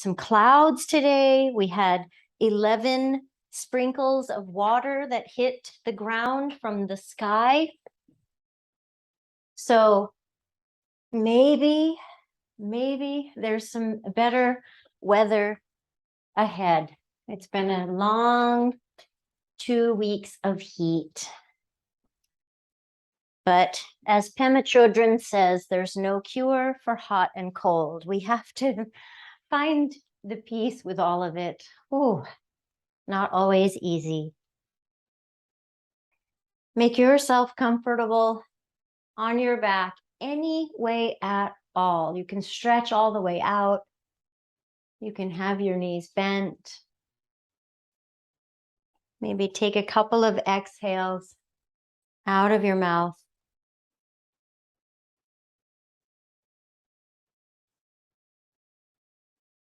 some clouds today. We had 11 sprinkles of water that hit the ground from the sky. So maybe there's some better weather ahead. It's been a long 2 weeks of heat. But as Pema Chodron says, there's no cure for hot and cold. We have to find the peace with all of it. Ooh, not always easy. Make yourself comfortable on your back any way at all. You can stretch all the way out. You can have your knees bent. Maybe take a couple of exhales out of your mouth.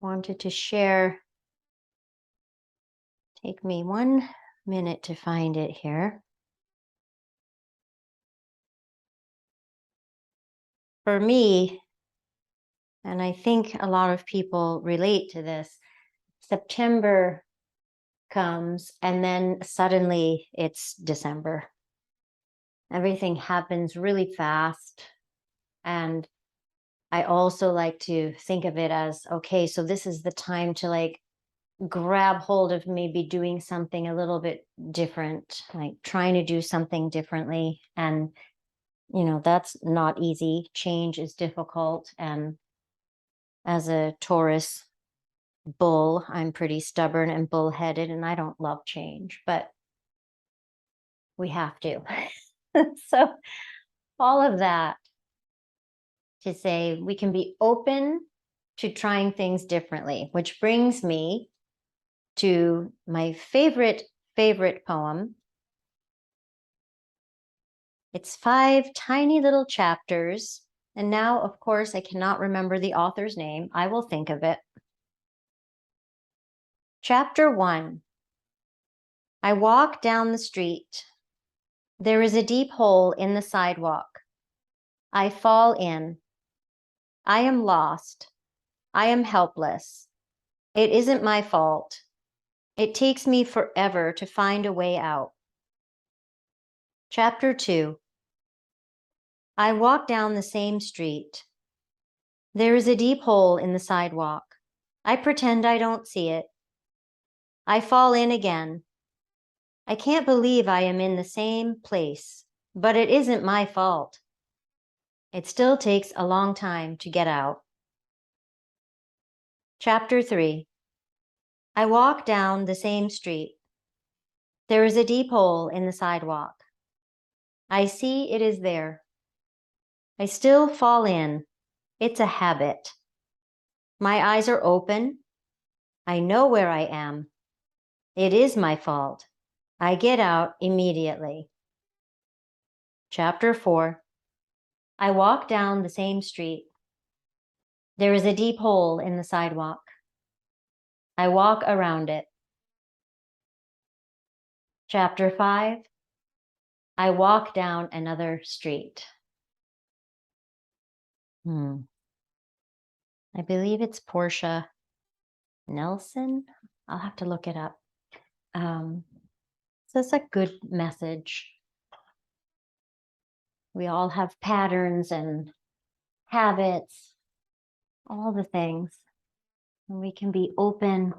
Wanted to share. Take me 1 minute to find it here. For me, and I think a lot of people relate to this, September comes and then suddenly it's December. Everything happens really fast. And I also like to think of it as, okay, so this is the time to like grab hold of maybe doing something a little bit different, like trying to do something differently. And, you know, that's not easy. Change is difficult. And as a Taurus bull, I'm pretty stubborn and bullheaded, and I don't love change, but we have to. So all of that to say we can be open to trying things differently, which brings me to my favorite poem. It's 5 tiny little chapters. And now, of course, I cannot remember the author's name. I will think of it. Chapter 1. I walk down the street. There is a deep hole in the sidewalk. I fall in. I am lost. I am helpless. It isn't my fault. It takes me forever to find a way out. Chapter 2. I walk down the same street. There is a deep hole in the sidewalk. I pretend I don't see it. I fall in again. I can't believe I am in the same place, but it isn't my fault. It still takes a long time to get out. Chapter 3. I walk down the same street. There is a deep hole in the sidewalk. I see it is there. I still fall in. It's a habit. My eyes are open. I know where I am. It is my fault. I get out immediately. Chapter 4. I walk down the same street. There is a deep hole in the sidewalk. I walk around it. Chapter 5. I walk down another street. I believe it's Portia Nelson. I'll have to look it up. So it's a good message. We all have patterns and habits, all the things. And we can be open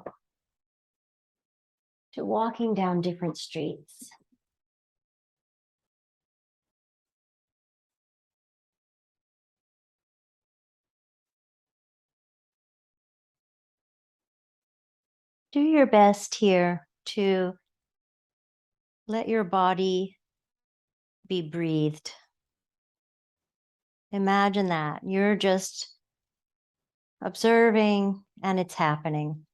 to walking down different streets. Do your best here to let your body be breathed. Imagine that you're just observing and it's happening.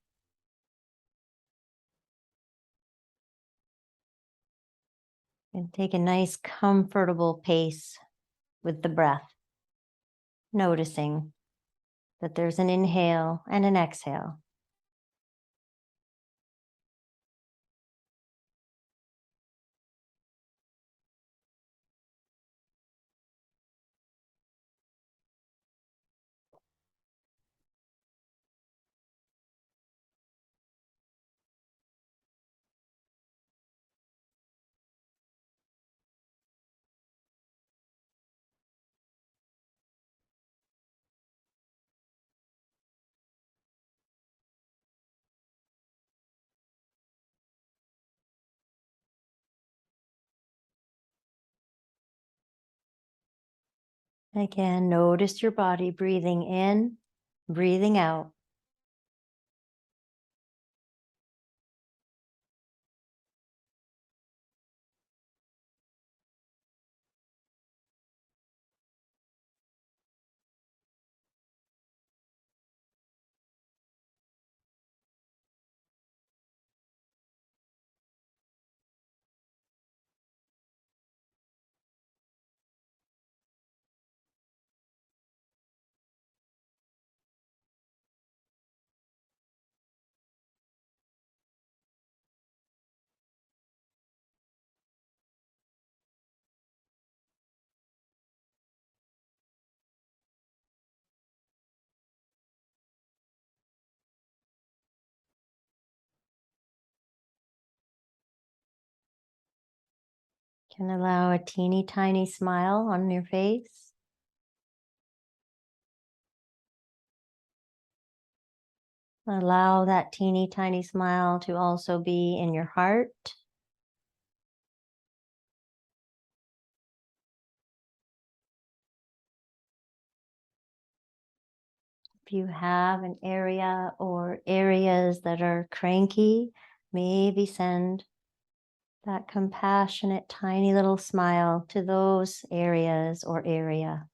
And take a nice, comfortable pace with the breath, noticing that there's an inhale and an exhale. Again, notice your body breathing in, breathing out. Can allow a teeny tiny smile on your face. Allow that teeny tiny smile to also be in your heart. If you have an area or areas that are cranky, maybe send that compassionate tiny little smile to those areas or area.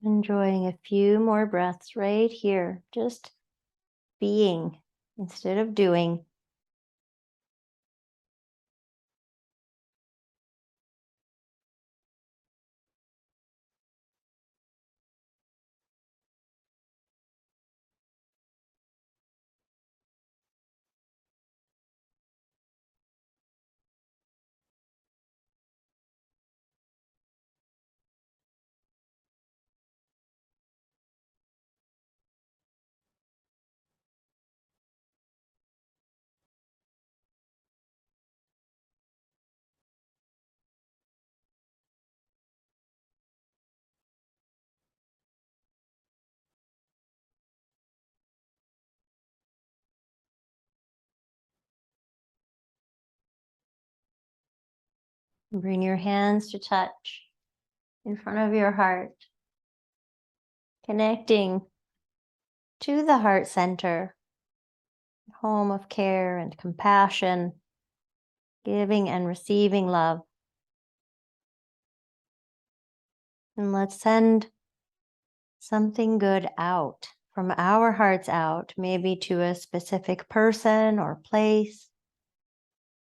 Enjoying a few more breaths right here, just being instead of doing. Bring your hands to touch in front of your heart, connecting to the heart center, home of care and compassion, giving and receiving love. And let's send something good out from our hearts out, maybe to a specific person or place,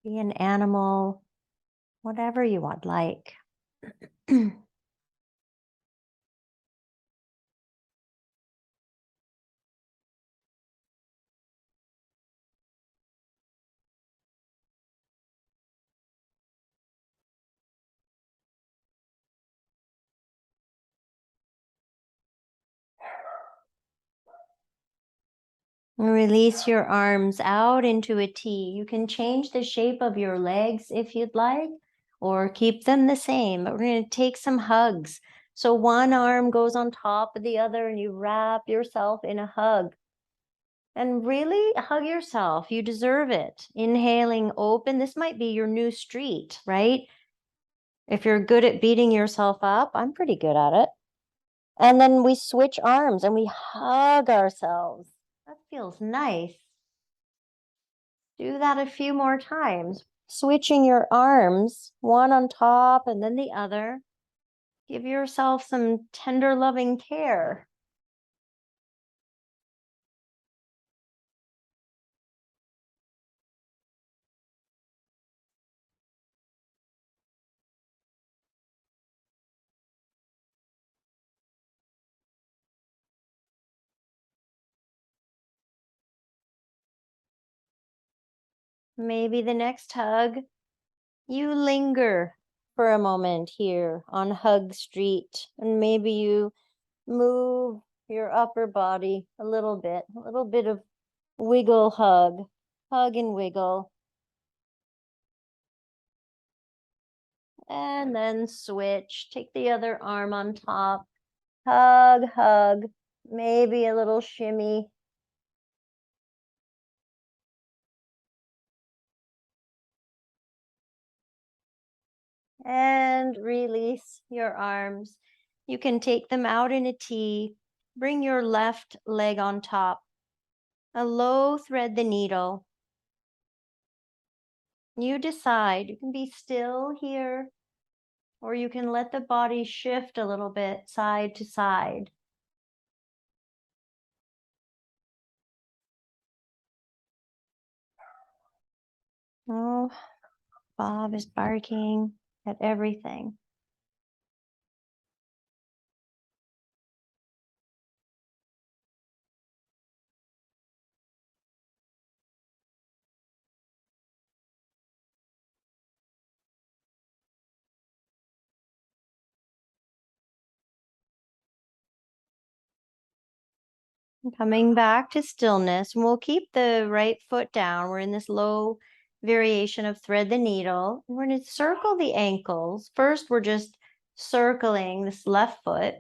be an animal, whatever you would like. Release your arms out into a T. You can change the shape of your legs if you'd like, or keep them the same. But we're going to take some hugs. So one arm goes on top of the other and you wrap yourself in a hug. And really hug yourself. You deserve it. Inhaling open. This might be your new street, right? If you're good at beating yourself up, I'm pretty good at it. And then we switch arms and we hug ourselves. That feels nice. Do that a few more times. Switching your arms, one on top and then the other. Give yourself some tender, loving care. Maybe the next hug, you linger for a moment here on Hug Street, and maybe you move your upper body a little bit of wiggle hug and wiggle, and then switch. Take the other arm on top, hug, maybe a little shimmy. And release your arms. You can take them out in a T. Bring your left leg on top. A low thread the needle. You decide. You can be still here, or you can let the body shift a little bit side to side. Oh, Bob is barking at everything. Coming back to stillness, and we'll keep the right foot down. We're in this low variation of thread the needle. We're going to circle the ankles. First, we're just circling this left foot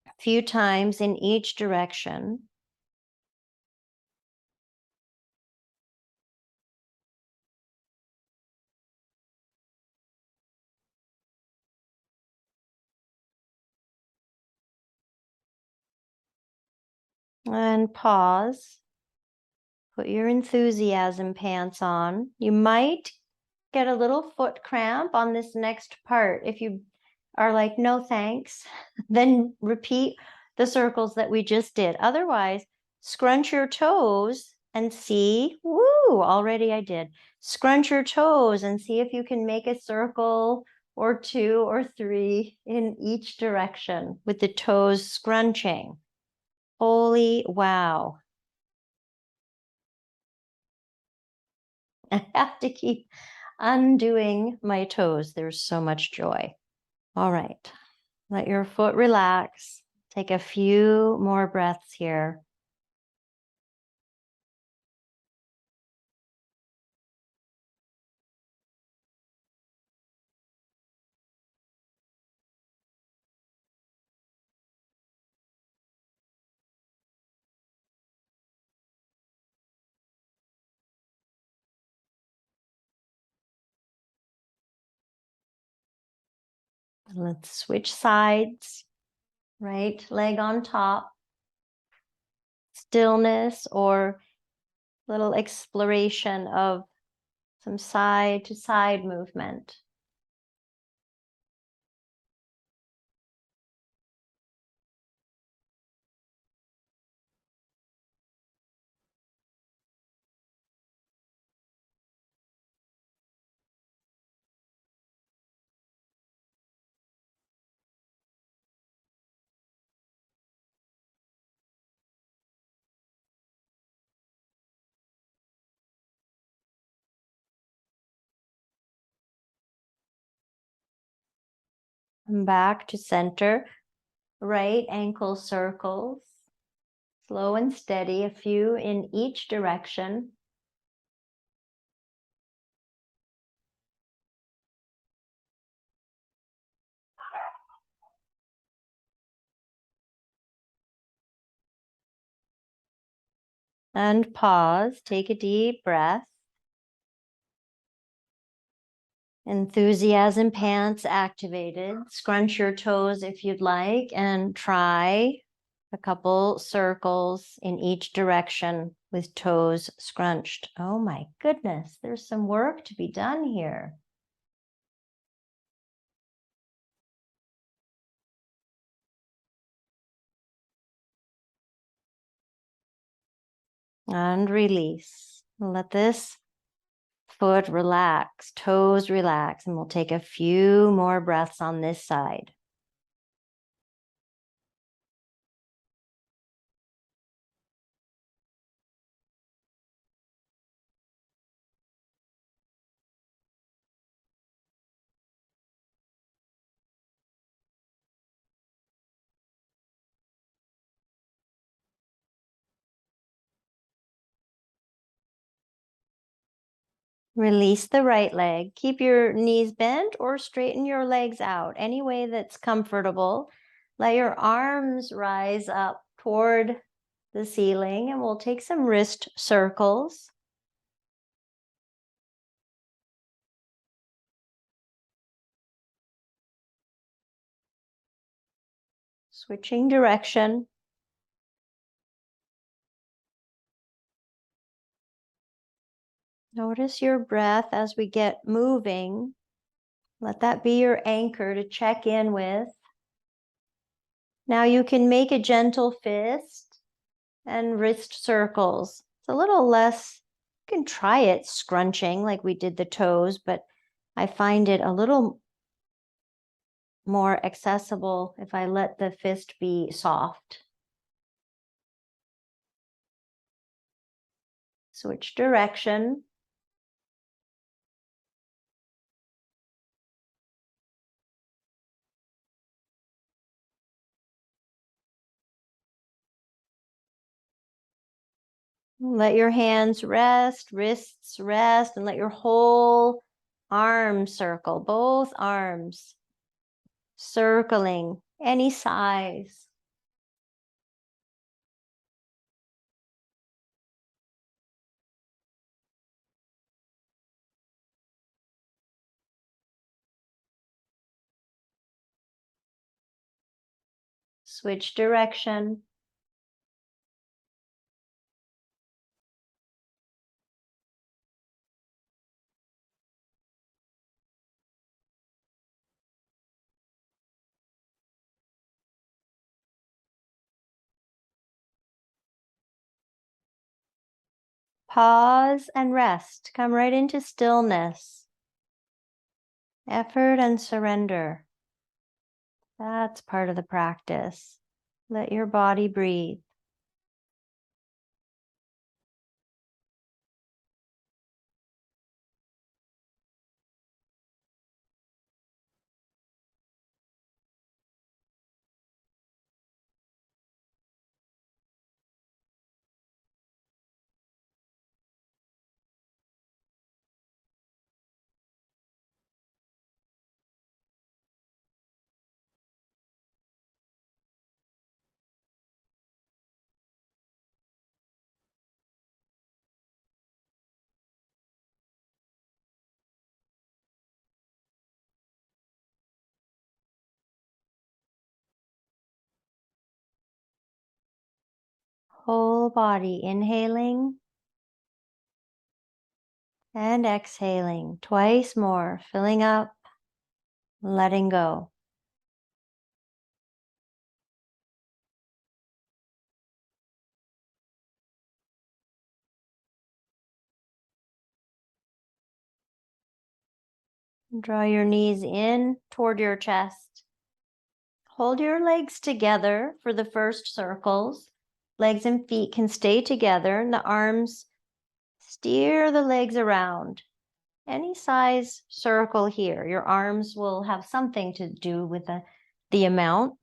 a few times in each direction. And pause. Put your enthusiasm pants on. You might get a little foot cramp on this next part. If you are like, no thanks, then repeat the circles that we just did. Otherwise, scrunch your toes and see, woo, already I did. Scrunch your toes and see if you can make a circle or two or three in each direction with the toes scrunching. Holy wow. I have to keep undoing my toes. There's so much joy. All right. Let your foot relax. Take a few more breaths here. Let's switch sides. Right leg on top. Stillness or little exploration of some side to side movement. And back to center. Right ankle circles. Slow and steady, a few in each direction. And pause, take a deep breath. Enthusiasm pants activated. Scrunch your toes if you'd like and try A couple circles in each direction with toes scrunched. Oh my goodness, there's some work to be done here. And release. Let this foot relax, toes relax, and we'll take a few more breaths on this side. Release the right leg. Keep your knees bent or straighten your legs out any way that's comfortable. Let your arms rise up toward the ceiling, and we'll take some wrist circles. Switching direction. Notice your breath as we get moving. Let that be your anchor to check in with. Now you can make a gentle fist and wrist circles. It's a little less, you can try it scrunching like we did the toes, but I find it a little more accessible if I let the fist be soft. Switch direction. Let your hands rest, wrists rest, and let your whole arm circle, both arms circling any size. Switch direction. Pause and rest. Come right into stillness. Effort and surrender. That's part of the practice. Let your body breathe. Whole body inhaling and exhaling twice more, filling up, letting go. Draw your knees in toward your chest. Hold your legs together for the first circles. Legs and feet can stay together, and the arms steer the legs around. Any size circle here. Your arms will have something to do with the amount,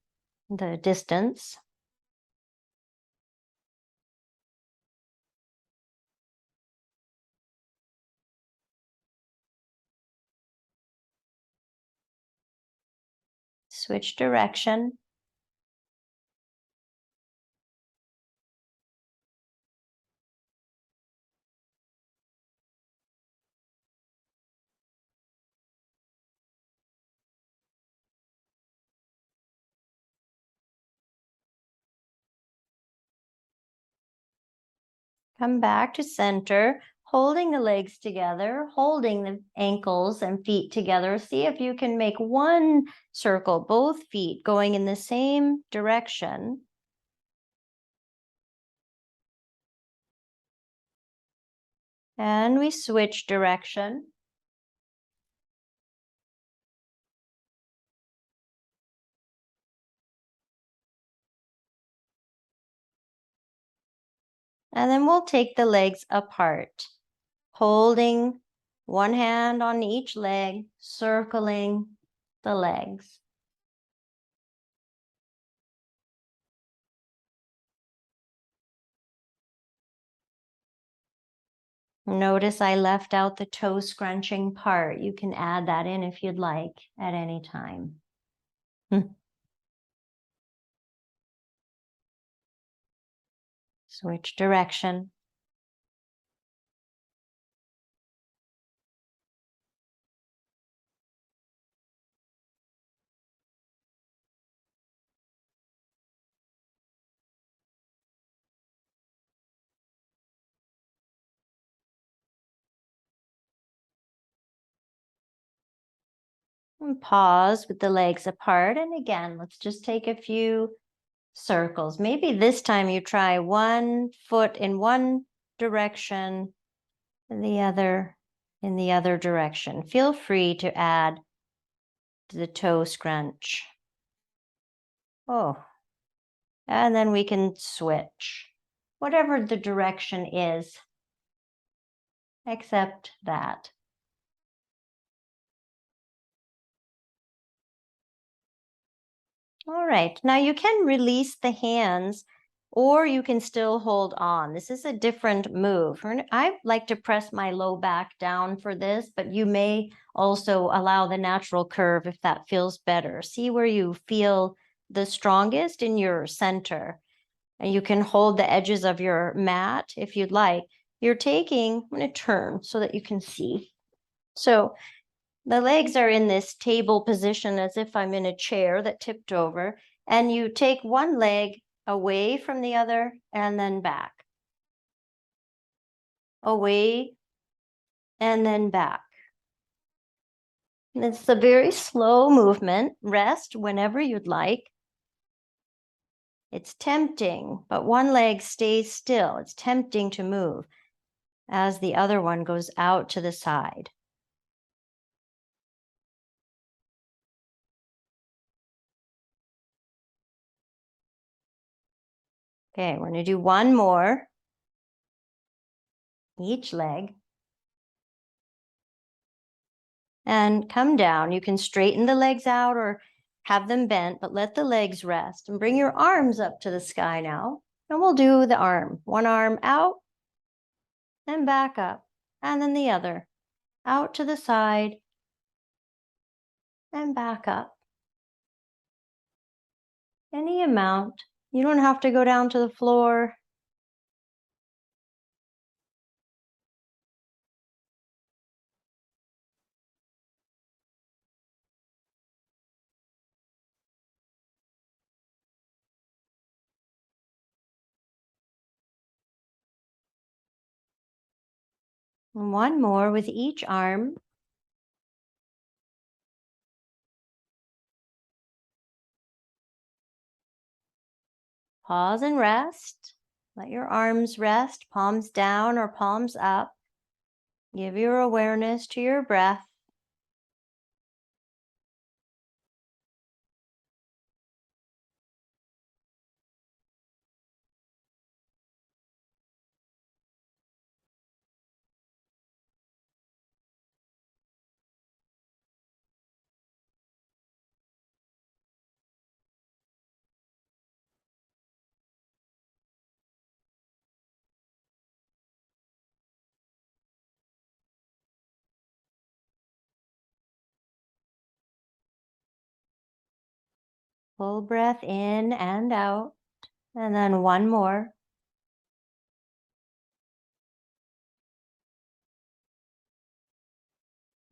the distance. Switch direction. Come back to center, holding the legs together, holding the ankles and feet together. See if you can make one circle, both feet going in the same direction. And we switch direction. And then we'll take the legs apart, holding one hand on each leg, circling the legs. Notice I left out the toe scrunching part. You can add that in if you'd like at any time. Switch direction. And pause with the legs apart. And again, let's just take a few circles. Maybe this time you try one foot in one direction, and the other in the other direction. Feel free to add the toe scrunch. Oh, and then we can switch. Whatever the direction is, except that. All right, now you can release the hands or you can still hold on. This is a different move. I like to press my low back down for this, but you may also allow the natural curve if that feels better. See where you feel the strongest in your center. And you can hold the edges of your mat if you'd like. I'm going to turn so that you can see. So the legs are in this table position as if I'm in a chair that tipped over, and you take one leg away from the other and then back. Away and then back. And it's a very slow movement. Rest whenever you'd like. It's tempting, but one leg stays still. It's tempting to move as the other one goes out to the side. Okay, we're going to do one more. Each leg. And come down. You can straighten the legs out or have them bent, but let the legs rest. And bring your arms up to the sky now. And we'll do the arm. One arm out and back up. And then the other. Out to the side and back up. Any amount. You don't have to go down to the floor. And one more with each arm. Pause and rest. Let your arms rest, palms down or palms up. Give your awareness to your breath. Full breath in and out. And then one more.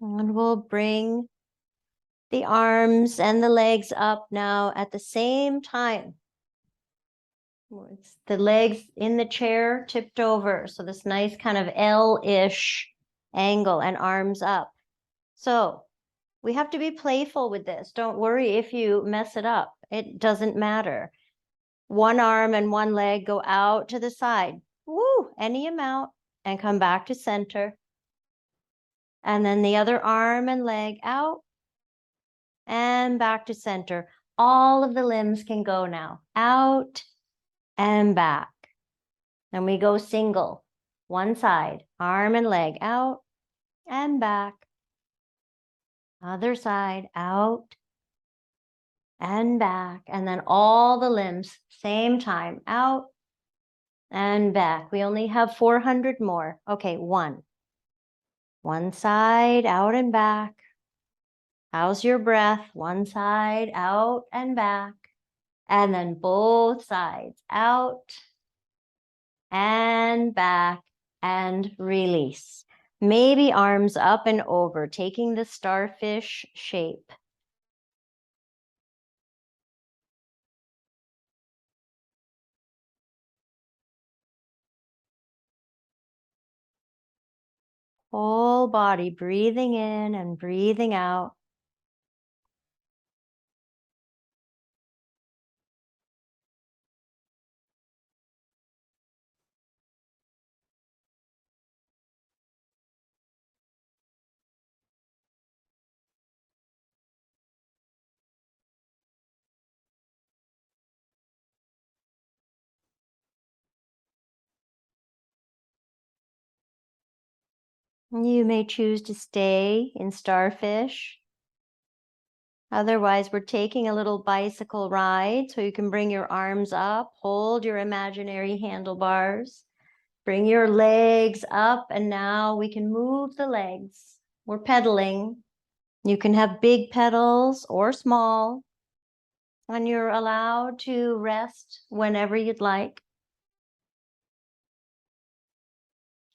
And we'll bring the arms and the legs up now at the same time. It's the legs in the chair tipped over. So this nice kind of L-ish angle and arms up. So we have to be playful with this. Don't worry if you mess it up. It doesn't matter. One arm and one leg go out to the side. Woo, any amount, and come back to center. And then the other arm and leg out and back to center. All of the limbs can go now. Out and back. And we go single. One side, arm and leg out and back. Other side, out and back. And then all the limbs, same time, out and back. We only have 400 more. Okay, one. One side, out and back. How's your breath? One side, out and back. And then both sides, out and back and release. Maybe arms up and over, taking the starfish shape. Whole body breathing in and breathing out. You may choose to stay in starfish. Otherwise, we're taking a little bicycle ride, so you can bring your arms up, hold your imaginary handlebars, bring your legs up, and now we can move the legs. We're pedaling. You can have big pedals or small, and you're allowed to rest whenever you'd like.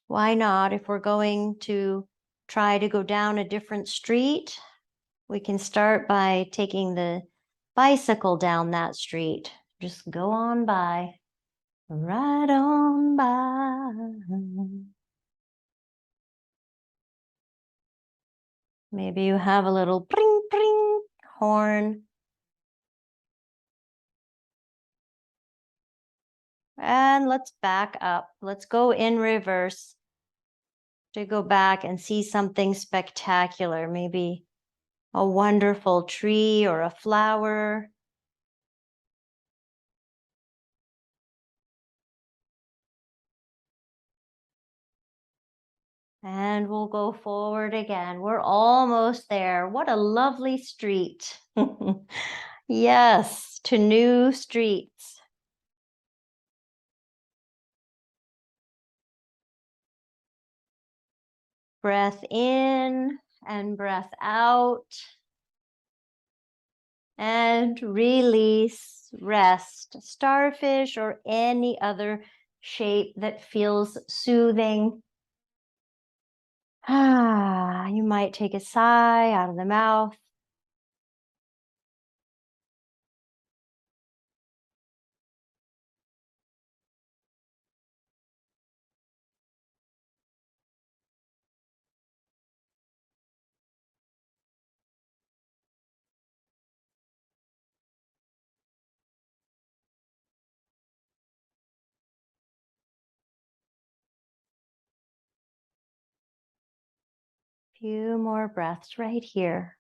Why not? If we're going to try to go down a different street, we can start by taking the bicycle down that street. Just go on by, right on by. Maybe you have a little bring, bring horn. And let's back up. Let's go in reverse to go back and see something spectacular. Maybe a wonderful tree or a flower. And we'll go forward again. We're almost there. What a lovely street. Yes, to new streets. Breath in and breath out. And release, rest. Starfish or any other shape that feels soothing. You might take a sigh out of the mouth. Few more breaths right here.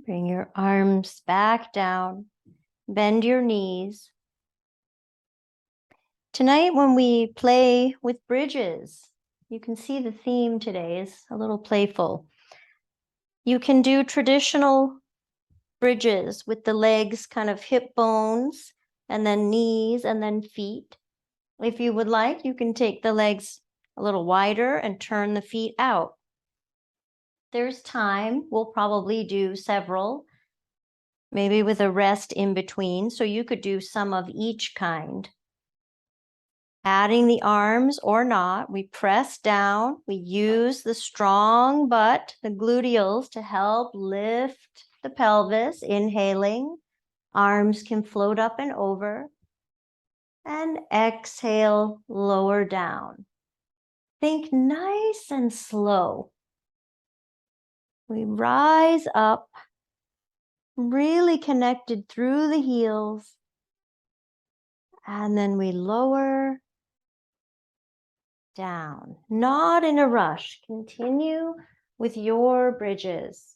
Bring your arms back down. Bend your knees. Tonight, when we play with bridges, you can see the theme today is a little playful. You can do traditional bridges with the legs kind of hip bones and then knees and then feet. If you would like, you can take the legs a little wider and turn the feet out. There's time. We'll probably do several, maybe with a rest in between. So you could do some of each kind. Adding the arms or not, we press down. We use the strong butt, the gluteals, to help lift the pelvis. Inhaling, arms can float up and over. And exhale, lower down. Think nice and slow. We rise up, really connected through the heels. And then we lower down, not in a rush. Continue with your bridges.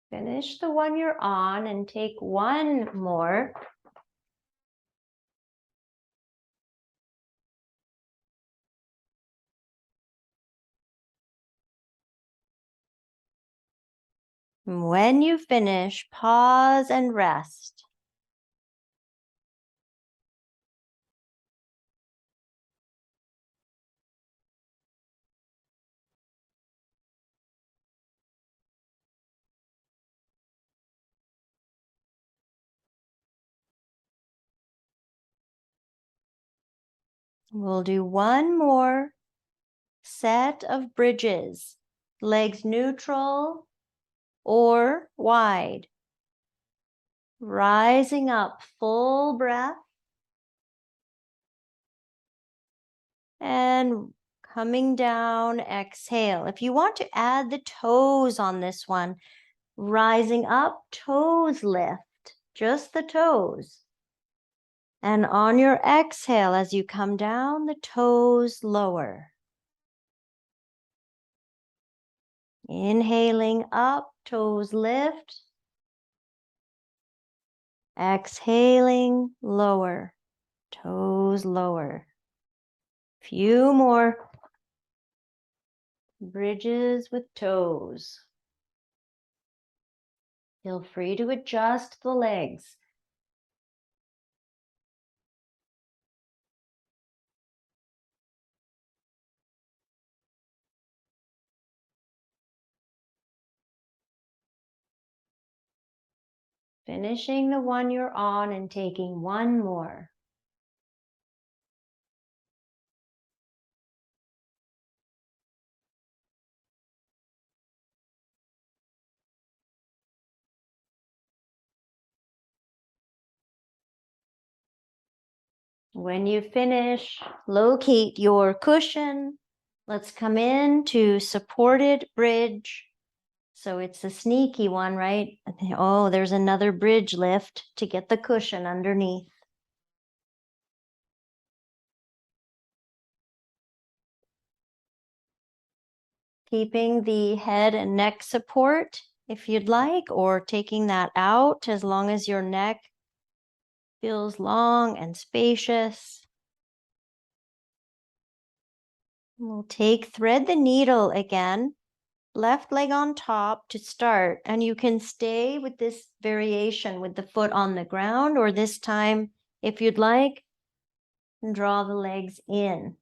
Finish the one you're on and take one more. When you finish, pause and rest. We'll do one more set of bridges, legs neutral or wide. Rising up, full breath. And coming down, exhale. If you want to add the toes on this one, rising up, toes lift, just the toes. And on your exhale, as you come down, the toes lower. Inhaling up, toes lift. Exhaling, lower, toes lower. Few more bridges with toes. Feel free to adjust the legs. Finishing the one you're on and taking one more. When you finish, locate your cushion. Let's come in to supported bridge. So it's a sneaky one, right? Oh, there's another bridge lift to get the cushion underneath. Keeping the head and neck support if you'd like, or taking that out as long as your neck feels long and spacious. We'll thread the needle again, left leg on top to start, and you can stay with this variation with the foot on the ground, or this time, if you'd like, draw the legs in.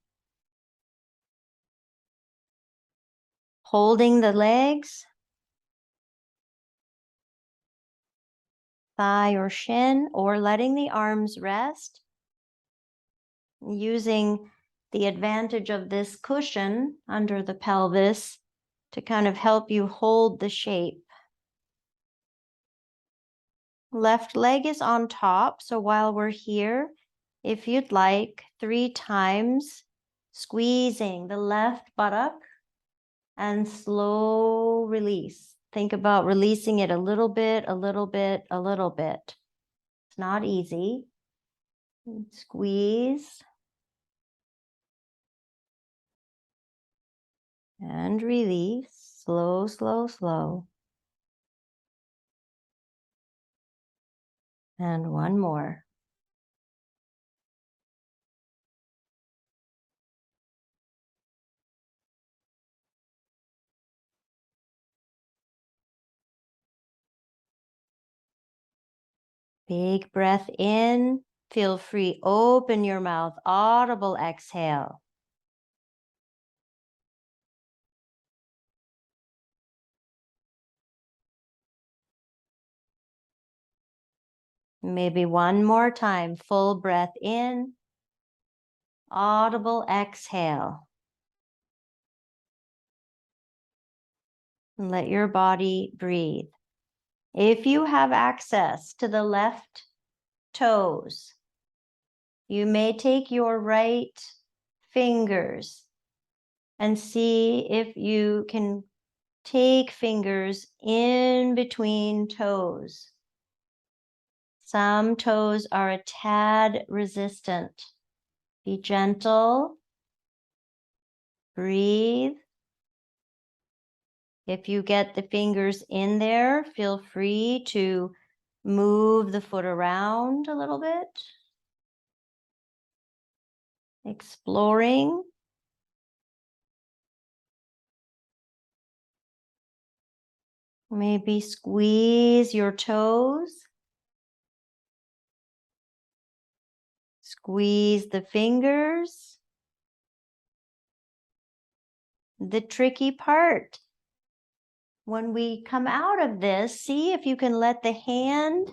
Holding the legs, thigh or shin, or letting the arms rest, using the advantage of this cushion under the pelvis to kind of help you hold the shape. Left leg is on top, so while we're here, if you'd like, 3 times, squeezing the left buttock and slow release. Think about releasing it a little bit, a little bit, a little bit. It's not easy. Squeeze. And release. Slow, slow, slow. And one more. Big breath in. Feel free. Open your mouth. Audible exhale. Maybe one more time. Full breath in. Audible exhale. And let your body breathe. If you have access to the left toes, you may take your right fingers and see if you can take fingers in between toes. Some toes are a tad resistant. Be gentle. Breathe. If you get the fingers in there, feel free to move the foot around a little bit. Exploring. Maybe squeeze your toes. Squeeze the fingers. The tricky part, when we come out of this, see if you can let the hand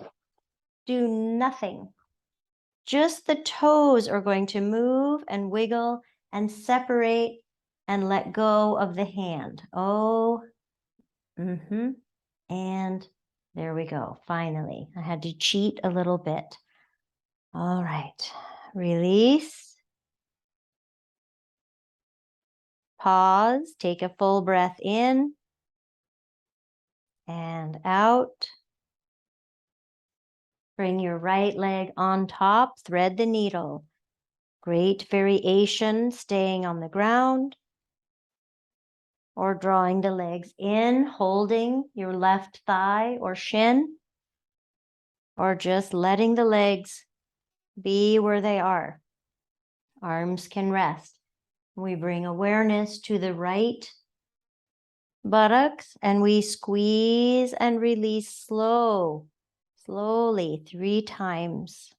do nothing. Just the toes are going to move and wiggle and separate and let go of the hand. Oh, and there we go. Finally, I had to cheat a little bit. All right, release. Pause, take a full breath in and out. Bring your right leg on top, thread the needle. Great variation, staying on the ground or drawing the legs in, holding your left thigh or shin, or just letting the legs be where they are. Arms can rest. We bring awareness to the right buttocks and we squeeze and release slowly 3 times.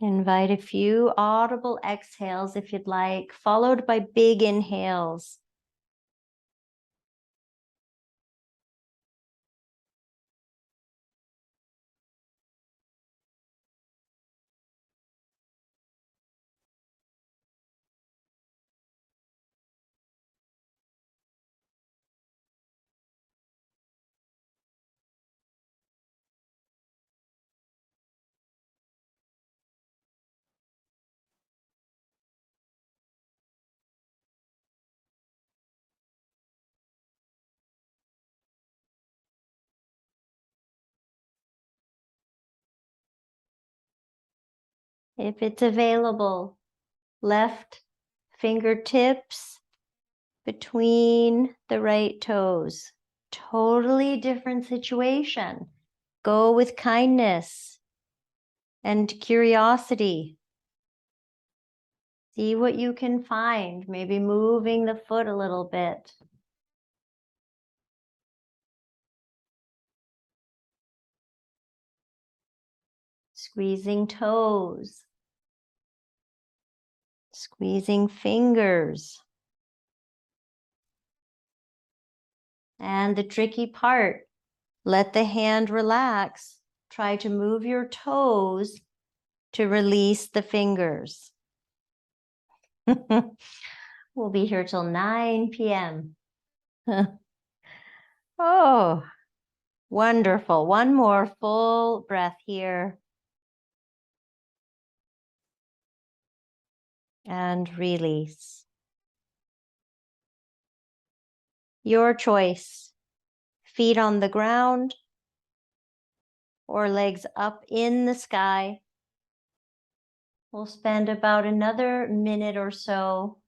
Invite a few audible exhales if you'd like, followed by big inhales. If it's available, left fingertips between the right toes. Totally different situation. Go with kindness and curiosity. See what you can find, maybe moving the foot a little bit. Squeezing toes. Squeezing fingers. And the tricky part, let the hand relax. Try to move your toes to release the fingers. We'll be here till 9 p.m. Oh, wonderful. One more full breath here. and release. Your choice. Feet on the ground or legs up in the sky. We'll spend about another minute or so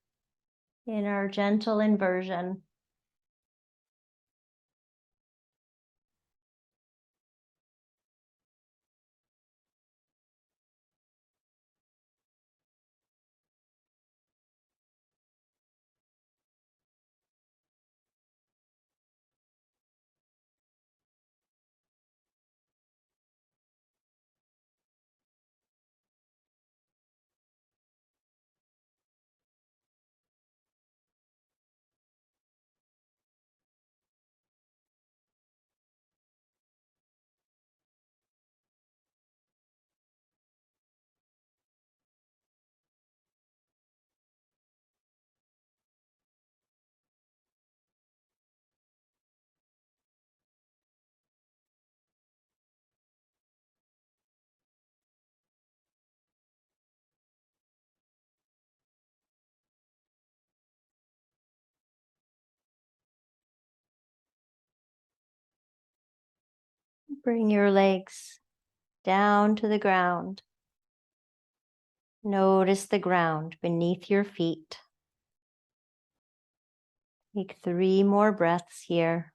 in our gentle inversion. Bring your legs down to the ground. Notice the ground beneath your feet. Take 3 more breaths here.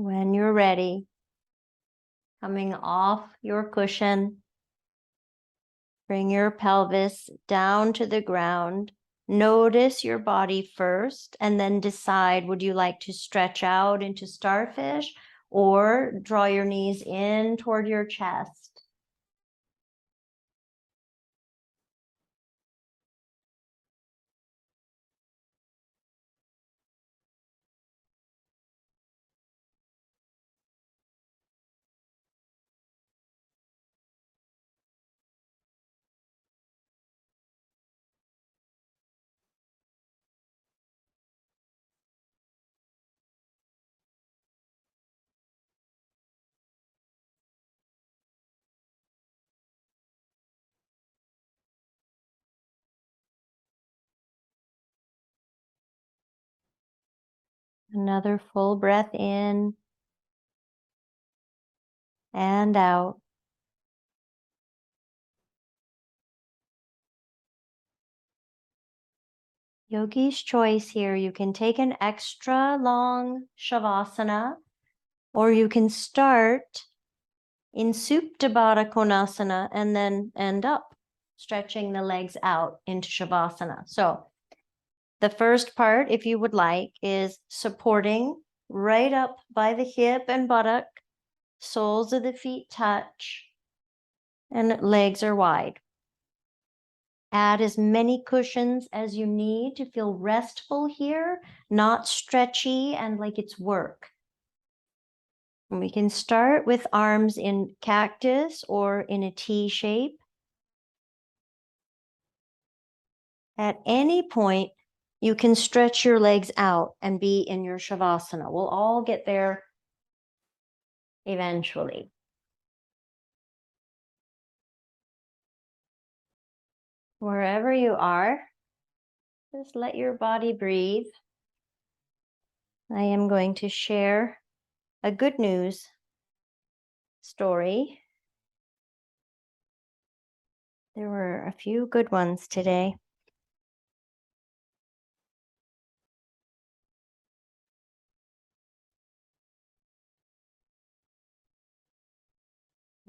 When you're ready, coming off your cushion, bring your pelvis down to the ground. Notice your body first and then decide, would you like to stretch out into starfish or draw your knees in toward your chest? Another full breath in and out. Yogi's choice here. You can take an extra long Shavasana, or you can start in Supta Baddha Konasana and then end up stretching the legs out into Shavasana. So the first part, if you would like, is supporting right up by the hip and buttock, soles of the feet touch, and legs are wide. Add as many cushions as you need to feel restful here, not stretchy and like it's work. And we can start with arms in cactus or in a T shape. At any point, you can stretch your legs out and be in your Shavasana. We'll all get there eventually. Wherever you are, just let your body breathe. I am going to share a good news story. There were a few good ones today.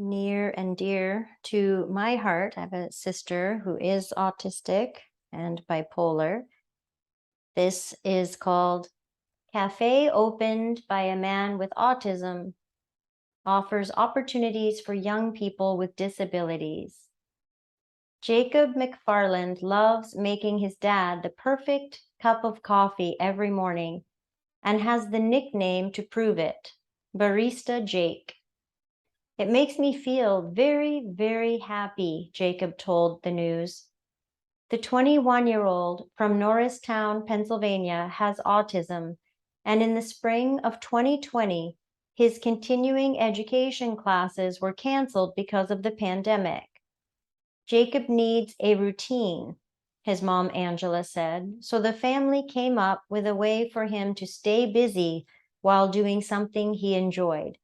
Near and dear to my heart, I have a sister who is autistic and bipolar. This is called Cafe Opened by a Man with Autism, offers opportunities for young people with disabilities. Jacob McFarland loves making his dad the perfect cup of coffee every morning and has the nickname to prove it, Barista Jake. It makes me feel very, very happy, Jacob told the news. The 21-year-old from Norristown, Pennsylvania, has autism, and in the spring of 2020, his continuing education classes were canceled because of the pandemic. Jacob needs a routine, his mom Angela said, so the family came up with a way for him to stay busy while doing something he enjoyed.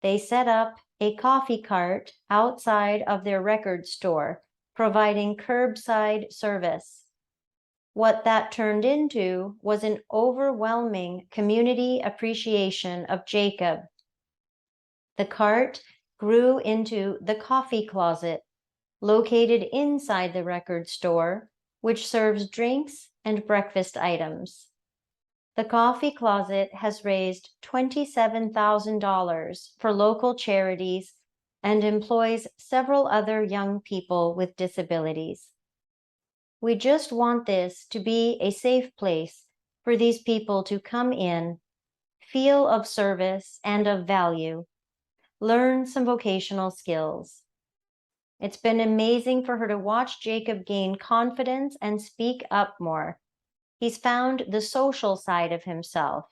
They set up a coffee cart outside of their record store, providing curbside service. What that turned into was an overwhelming community appreciation of Jacob. The cart grew into the coffee closet, located inside the record store, which serves drinks and breakfast items. The coffee closet has raised $27,000 for local charities and employs several other young people with disabilities. We just want this to be a safe place for these people to come in, feel of service and of value, learn some vocational skills. It's been amazing for her to watch Jacob gain confidence and speak up more. He's found the social side of himself.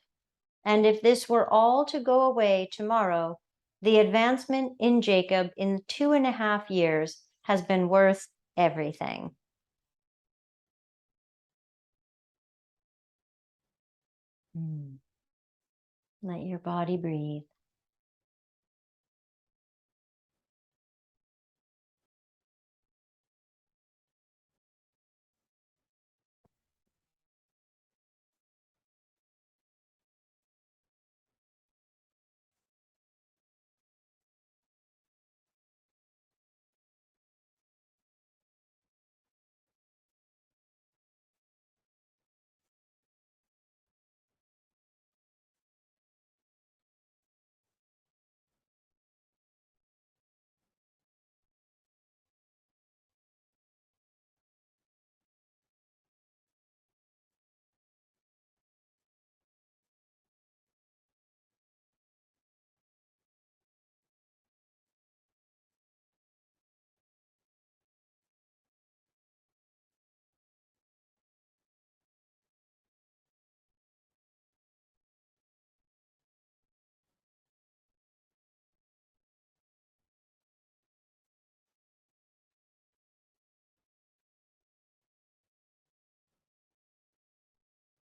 And if this were all to go away tomorrow, the advancement in Jacob in 2.5 years has been worth everything. Let your body breathe.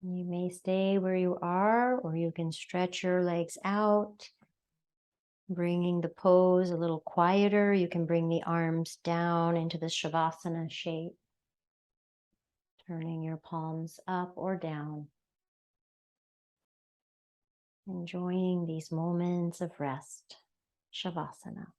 You may stay where you are, or you can stretch your legs out, bringing the pose a little quieter. You can bring the arms down into the Shavasana shape, turning your palms up or down, enjoying these moments of rest, Shavasana.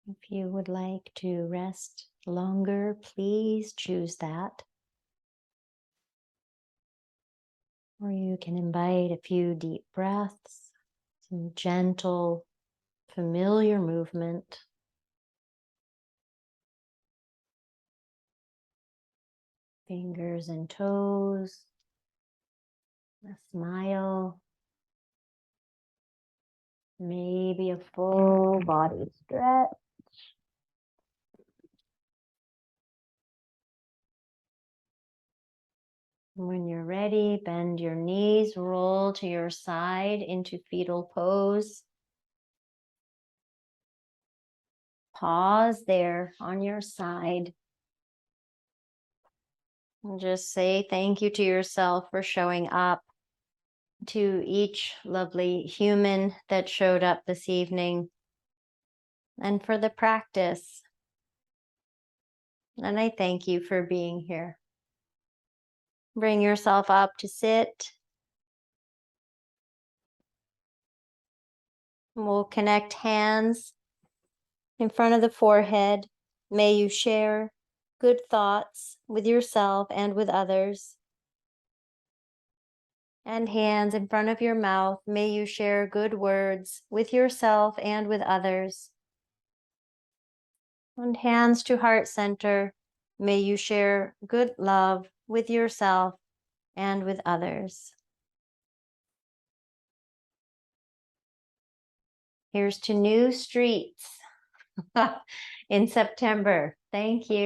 If you would like to rest longer, please choose that. Or you can invite a few deep breaths, some gentle, familiar movement. Fingers and toes, a smile, maybe a full body stretch. When you're ready, bend your knees, roll to your side into fetal pose. Pause there on your side. And just say thank you to yourself for showing up, to each lovely human that showed up this evening, and for the practice. And I thank you for being here. Bring yourself up to sit. We'll connect hands in front of the forehead. May you share good thoughts with yourself and with others. And hands in front of your mouth. May you share good words with yourself and with others. And hands to heart center. May you share good love with yourself and with others. Here's to new streets in September. Thank you.